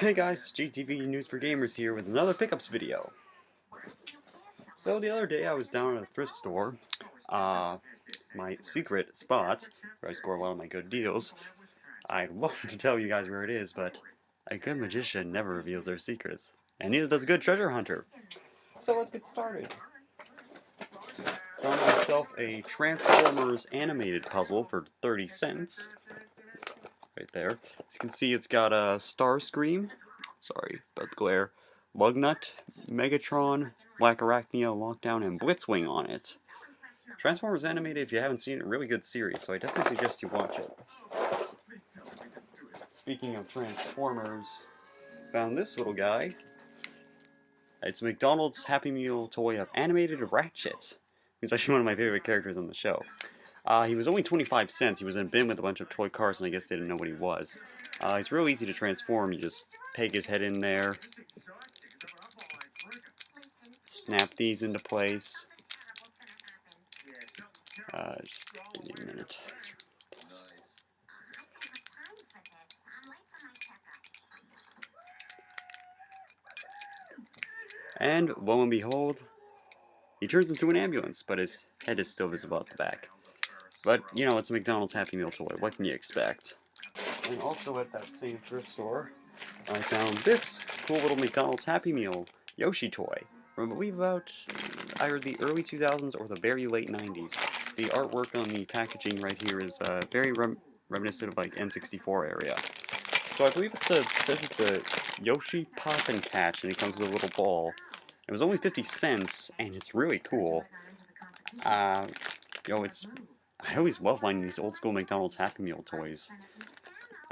Hey guys, GTV News for Gamers here with another pickups video. So the other day I was down at a thrift store, my secret spot, where I score a lot of my good deals. I'd love to tell you guys where it is, but a good magician never reveals their secrets, and neither does a good treasure hunter. So let's get started. Found myself a Transformers animated puzzle for 30 cents. Right there. As you can see, it's got a Starscream, sorry about the glare, Lugnut, Megatron, Black Arachnia, Lockdown, and Blitzwing on it. Transformers animated, if you haven't seen it, really good series, so I definitely suggest you watch it. Speaking of Transformers, found this little guy. It's McDonald's Happy Meal toy of animated Ratchet. He's actually one of my favorite characters on the show. He was only 25 cents. He was in a bin with a bunch of toy cars, and I guess they didn't know what he was. It's real easy to transform. You just peg his head in there, snap these into place. Just give me a minute. And lo and behold, he turns into an ambulance, but his head is still visible at the back. But, you know, it's a McDonald's Happy Meal toy. What can you expect? And also at that same thrift store, I found this cool little McDonald's Happy Meal Yoshi toy from, I believe, about either the early 2000s or the very late 90s. The artwork on the packaging right here is very reminiscent of like N64 area. So I believe it says it's a Yoshi Pop and Catch, and it comes with a little ball. It was only 50 cents, and it's really cool. I always love finding these old school McDonald's Happy Meal toys.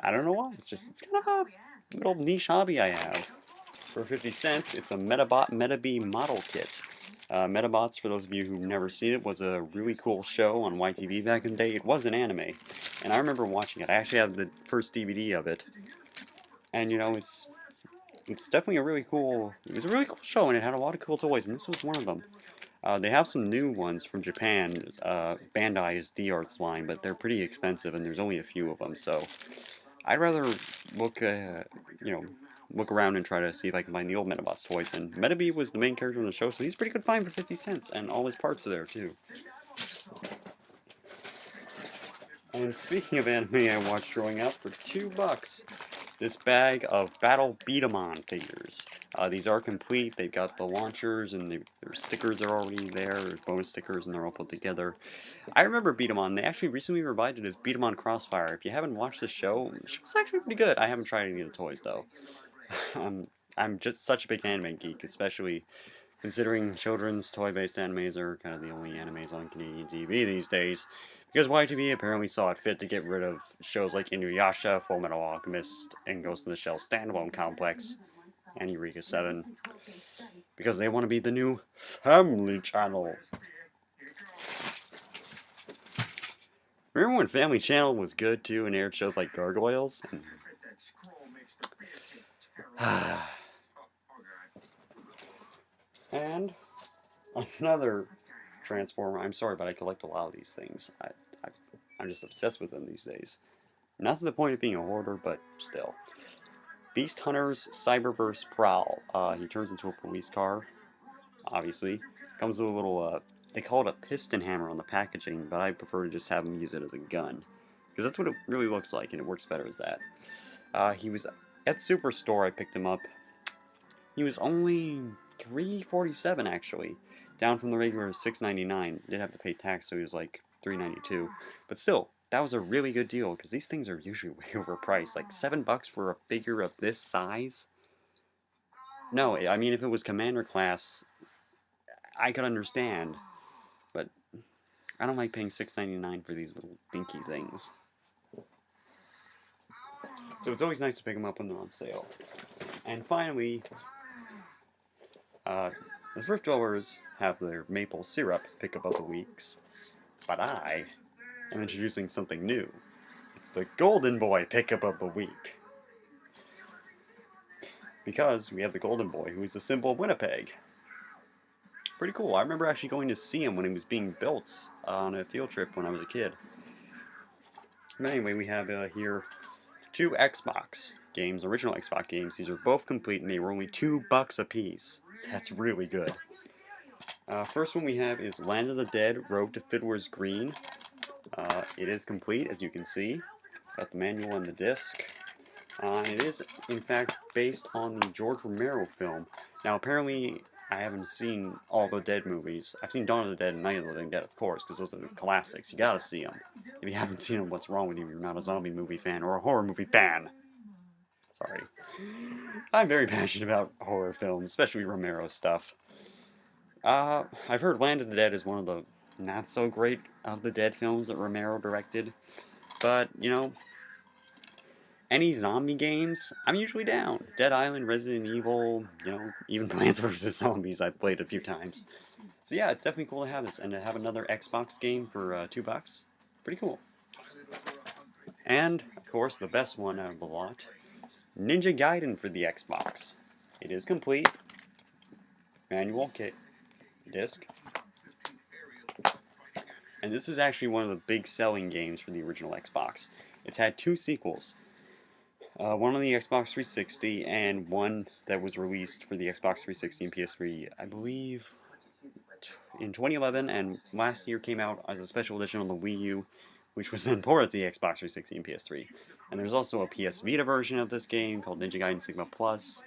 I don't know why. It's kind of a little niche hobby I have. For 50 cents, it's a Metabot Metabee model kit. Metabots, for those of you who've never seen it, was a really cool show on YTV back in the day. It was an anime, and I remember watching it. I actually have the first DVD of it, and you know, it's definitely a really cool. It was a really cool show, and it had a lot of cool toys, and this was one of them. They have some new ones from Japan. Bandai's D-Arts line, but they're pretty expensive, and there's only a few of them. So I'd rather look around and try to see if I can find the old Metabots toys. And Metabee was the main character in the show, so he's a pretty good find for 50 cents, and all his parts are there too. And speaking of anime I watched growing up, for $2, this bag of Battle B-Daman figures. These are complete. They've got the launchers, and their stickers are already there. There's bonus stickers, and they're all put together. I remember B-Daman. They actually recently revived it as B-Daman Crossfire. If you haven't watched the show, it's actually pretty good. I haven't tried any of the toys, though. I'm just such a big anime geek, especially considering children's toy-based animes are kind of the only animes on Canadian TV these days, because YTV apparently saw it fit to get rid of shows like Inuyasha, Fullmetal Alchemist, and Ghost in the Shell Standalone Complex, and Eureka 7, because they want to be the new Family Channel. Remember when Family Channel was good too and aired shows like Gargoyles? And another Transformer. I'm sorry, but I collect a lot of these things. I'm just obsessed with them these days. Not to the point of being a hoarder, but still. Beast Hunter's Cyberverse Prowl. He turns into a police car, obviously. Comes with a little, they call it a piston hammer on the packaging, but I prefer to just have him use it as a gun. Because that's what it really looks like, and it works better as that. He was at Superstore, I picked him up. He was only $3.47 actually, down from the regular $6.99. Did have to pay tax, so he was like $3.92. But still, that was a really good deal because these things are usually way overpriced. Like $7 for a figure of this size. No, I mean if it was Commander class, I could understand, but I don't like paying $6.99 for these little dinky things. So it's always nice to pick them up when they're on sale. And finally, the thrift dwellers have their maple syrup pickup of the weeks, but I am introducing something new. It's the Golden Boy pickup of the week. Because we have the Golden Boy, who is the symbol of Winnipeg. Pretty cool. I remember actually going to see him when he was being built on a field trip when I was a kid. But anyway, we have here two Xbox games, original Xbox games. These are both complete, and they were only $2 a piece. So that's really good. First one we have is Land of the Dead: Road to Fiddler's Green. It is complete, as you can see. Got the manual and the disc. It is, in fact, based on the George Romero film. Now, apparently, I haven't seen all the Dead movies. I've seen Dawn of the Dead and Night of the Living Dead, of course, because those are the classics. You gotta see them. If you haven't seen them, what's wrong with you? You're not a zombie movie fan or a horror movie fan. Sorry. I'm very passionate about horror films, especially Romero stuff. I've heard Land of the Dead is one of the not-so-great of the Dead films that Romero directed. But, you know, any zombie games, I'm usually down. Dead Island, Resident Evil, you know, even Plants vs. Zombies I've played a few times. So yeah, it's definitely cool to have this, and to have another Xbox game for $2. Pretty cool. And, of course, the best one out of the lot, Ninja Gaiden for the Xbox. It is complete. Manual, kit, disc. And this is actually one of the big selling games for the original Xbox. It's had two sequels. One on the Xbox 360 and one that was released for the Xbox 360 and PS3, I believe, in 2011, and last year came out as a special edition on the Wii U, which was then ported to the Xbox 360 and PS3. And there's also a PS Vita version of this game called Ninja Gaiden Sigma Plus,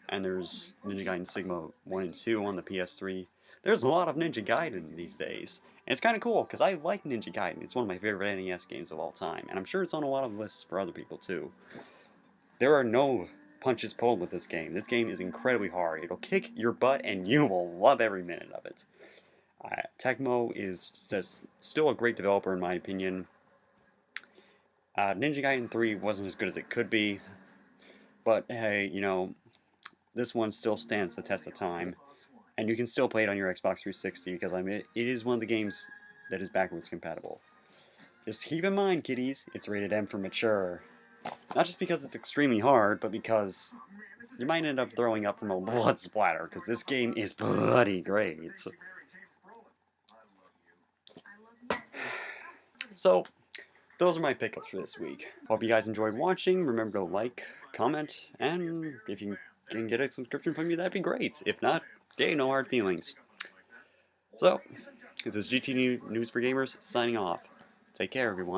and there's Ninja Gaiden Sigma 1 and 2 on the PS3. There's a lot of Ninja Gaiden these days, and it's kind of cool, because I like Ninja Gaiden. It's one of my favorite NES games of all time, and I'm sure it's on a lot of lists for other people too. There are no punches pulled with this game. This game is incredibly hard. It'll kick your butt, and you will love every minute of it. Tecmo is just still a great developer, in my opinion. Ninja Gaiden 3 wasn't as good as it could be, but hey, you know, this one still stands the test of time, and you can still play it on your Xbox 360 because it is one of the games that is backwards compatible. Just keep in mind, kiddies, it's rated M for mature. Not just because it's extremely hard, but because you might end up throwing up from a blood splatter, because this game is bloody great. So, those are my pickups for this week. Hope you guys enjoyed watching. Remember to like, comment, and if you can get a subscription from me, that'd be great. If not, hey, no hard feelings. So, this is GTV News for Gamers, signing off. Take care, everyone.